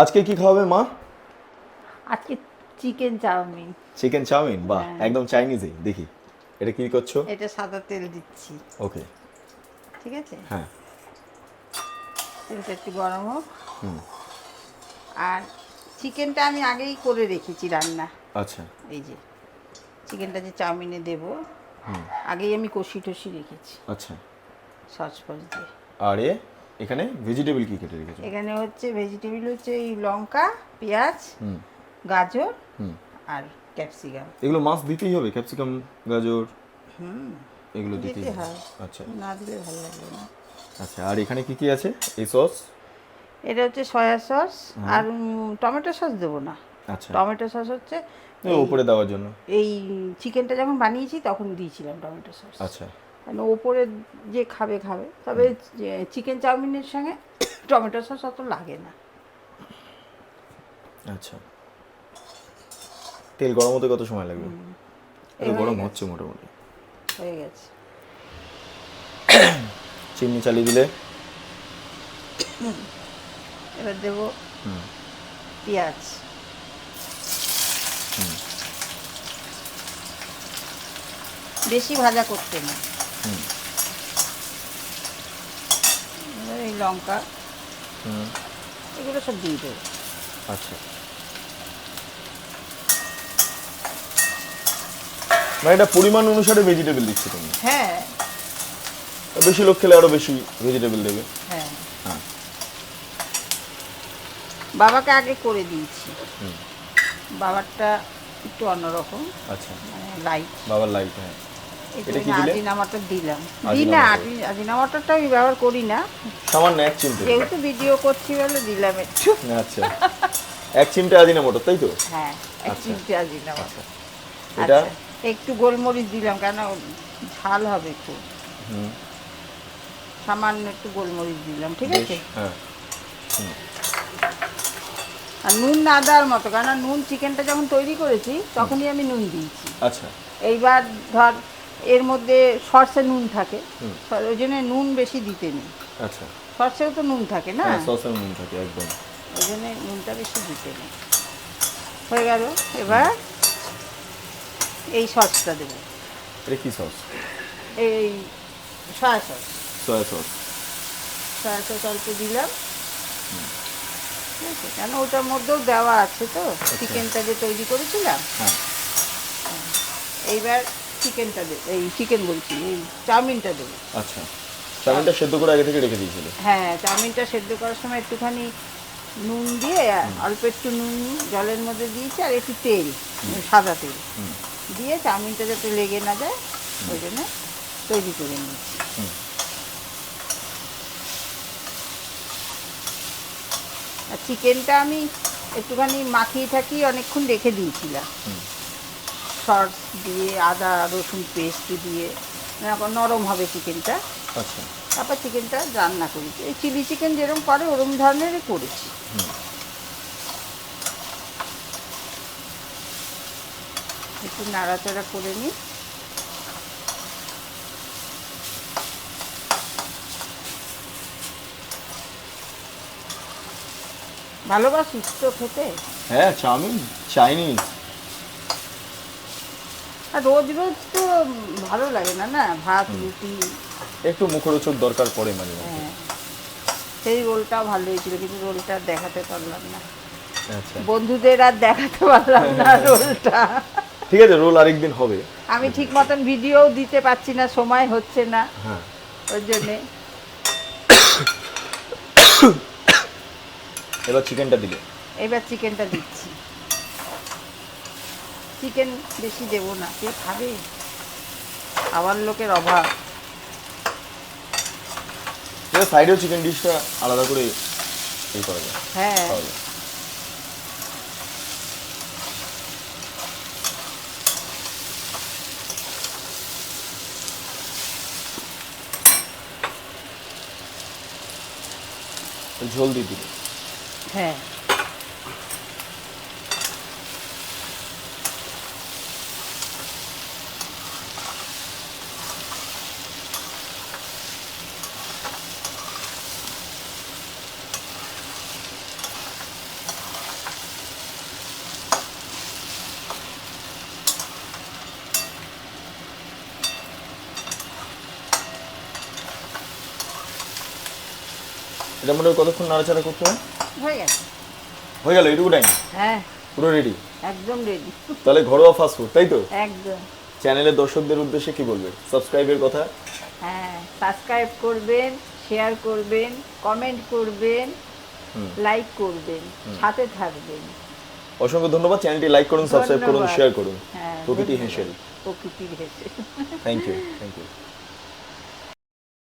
আজকে কি খাওয়াবে মা? আজকে চিকেন চাউমিন। চিকেন চাউমিন, বাহ, হ্যাঁ। একদম চাইনিজই। দেখি এটা কি করছো? এটা সাদা তেল দিচ্ছি, ওকে। ঠিক আছে? হ্যাঁ। তেলটা একটু গরম হোক। আর চিকেনটা আমি আগেই করে রেখেছি রান্না। আচ্ছা। এই যে চিকেনটা যে চাউমিনে দেব, আগেই আমি কষি টষি রেখেছি আচ্ছা। সস ফস দিয়ে। আর এখানে ভেজিটেবল কি কেটে রেখেছো? এখানে হচ্ছে ভেজিটেবল হচ্ছে এই লঙ্কা, পেঁয়াজ, গাজর আর ক্যাপসিকাম। এগুলো মাছ দিতেই হবে? ক্যাপসিকাম, গাজর এগুলো দিতেই দিতে হবে? হয়, আচ্ছা না দিলে ভালো লাগবে না। আচ্ছা। আর এখানে কি কি আছে? এই সস? এটা হচ্ছে সয়া সস আর টমেটো সস দেবো না। আচ্ছা। টমেটো সস হচ্ছে উপরে দেওয়ার জন্য। এই চিকেনটা যখন বানিয়েছি তখন দিয়েছিলাম টমেটো সস। আচ্ছা। কারণ ওপরে যে খাবে খাবে, তবে চিকেন চাউমিনের সঙ্গে টমেটো সস অত লাগে না। আচ্ছা। তেল গরম হতে কত সময় লাগবে? এটা গরম হচ্ছে মোটামুটি। হয়ে গেছে। চিনি চালিয়ে দিলে। এবার দেবো পেঁয়াজ। বেশি ভাজা করতে না। এবার এই লঙ্কা এগুলো সব দিয়ে দেবো। আচ্ছা। মানে এটা পরিমাণ অনুসারে ভেজিটেবল দিচ্ছ তুমি? হ্যাঁ বেশি লোক খেলে আরো বেশি ভেজিটেবল দেবে। হ্যাঁ। হ্যাঁ। বাবাকে আগে করে দিয়েছি, বাবারটা একটু অন্যরকম, আচ্ছা। মানে লাইট। বাবার লাইট, হ্যাঁ। এটা কি দিলে? আজিনামাটা দিলাম। আজিনা দিই না, মটর। আজিনামাটাটা আমি ব্যবহার করি না, সামান্য এক চিমটে। যেহেতু ভিডিও করছি বলে দিলাম একটু। আচ্ছা। এক চিমটে আজিনা মটর, তাই তো? হ্যাঁ, এক আচ্ছা। চিমটে আজিনামাটা। আচ্ছা। এটা আচ্ছা, একটু গোলমরিচ দিলাম, কেন ঝাল হবে একটু, সামান্য একটু গোলমরিচ দিলাম, ঠিক বেশ, আছে? হ্যাঁ। আর নুন না দেওয়ার মতো, কেন নুন চিকেনটা যখন তৈরি করেছি তখনই আমি নুন দিয়েছি। আচ্ছা। এইবার ধর এর মধ্যে সর্ষে নুন থাকে, ওই জন্য নুন বেশি দিতে নেই। আচ্ছা। সর্ষেও তো নুন থাকে না, হ্যাঁ, সসের নুন থাকে একদম। ওই জন্য নুনটা বেশি দিতে নেই। হয়ে গেল। এবার এই সসটা দেবো, এটা কি সস? এই soya sauce. Soya sauce. Soya sauce অল্প দিলাম, ঠিক আছে? কেন ওটার মধ্যেও দেওয়া আছে তো, চিকেনটা যে তৈরি করেছিলাম। হ্যাঁ। এইবার চিকেনটা দেবো, এই চিকেন বলছি, এই চাউমিনটা দেবো। আচ্ছা। চাউমিনটা সেদ্ধ করে আগে থেকে রেখে দিয়েছিলে? হ্যাঁ, চাউমিনটা সেদ্ধ করার সময় একটুখানি নুন দিয়ে, অল্প একটু নুন জলের মধ্যে দিয়েছি, আর একটু তেল, সাদা তেল দিয়ে চাউমিনটা যাতে লেগে না যায় ওই জন্য তৈরি করে নিয়েছি। আর চিকেনটা আমি একটুখানি মাখিয়ে ঠাকিয়ে অনেকক্ষণ রেখে দিয়েছিলাম, সস দিয়ে, আদা রসুন পেস্ট দিয়ে, নরম হবে চিকেনটা। আচ্ছা। তারপর চিকেনটা রান্না করেছি, এই চিলি চিকেন যেরকম করে ওরকম ধরনেরই করেছি। একটু নাড়াচাড়া করে নিই। ভালোবাসিস তো খেতে? হ্যাঁ, চাউমিন চাইনিজ। আর রোজ রোজ তো ভালো লাগে না, না ভাত রুটি। একটু মুখরোচক দরকার পড়ে মাঝে মধ্যে। হ্যাঁ, সেই রোলটাও ভালো হয়েছিল, কিন্তু রোলটা আর দেখাতে পারলাম না, আচ্ছা। বন্ধুদের আর দেখাতে পারলাম না রোলটা। ঠিক আছে, রোল আরেকদিন হবে। আমি ঠিক মতন ভিডিও দিতে পারছি না, সময় হচ্ছে না, হ্যাঁ। ওই জন্যে। এবার চিকেনটা দিলে? এবার চিকেনটা দিচ্ছি। চিকেন বেশি দেবো না, কে খাবে, খাওয়ার লোকের অভাব। এবার সাইডেও চিকেন ডিশটা আলাদা করে এই করা যায়। হ্যাঁ, খাওয়া যায়। ঝোল দিয়ে দিলে? হ্যাঁ। এটা মোটামুটি কতক্ষণ নাড়াচাড়া করতে হয়? হয়ে গেছে। হয়ে গেল এইটুকু টাইম? হ্যাঁ, পুরো রেডি? একদম রেডি। তাহলে ঘরোয়া ফাস্ট ফুড, তাই তো? একদম। চ্যানেলের দর্শকদের উদ্দেশ্যে কি বলবে? সাবস্ক্রাইবের কথা? হ্যাঁ, সাবস্ক্রাইব করবেন, শেয়ার করবেন, কমেন্ট করবেন, লাইক করবেন, সাথে থাকবেন। অসংখ্য ধন্যবাদ। চ্যানেলটি লাইক করুন, সাবস্ক্রাইব করুন, ধন্যবাদ। শেয়ার করুন। হ্যাঁ, প্রকৃতি ধন্যবাদ। হেসেল। প্রকৃতির হেসেল। Thank you, thank you.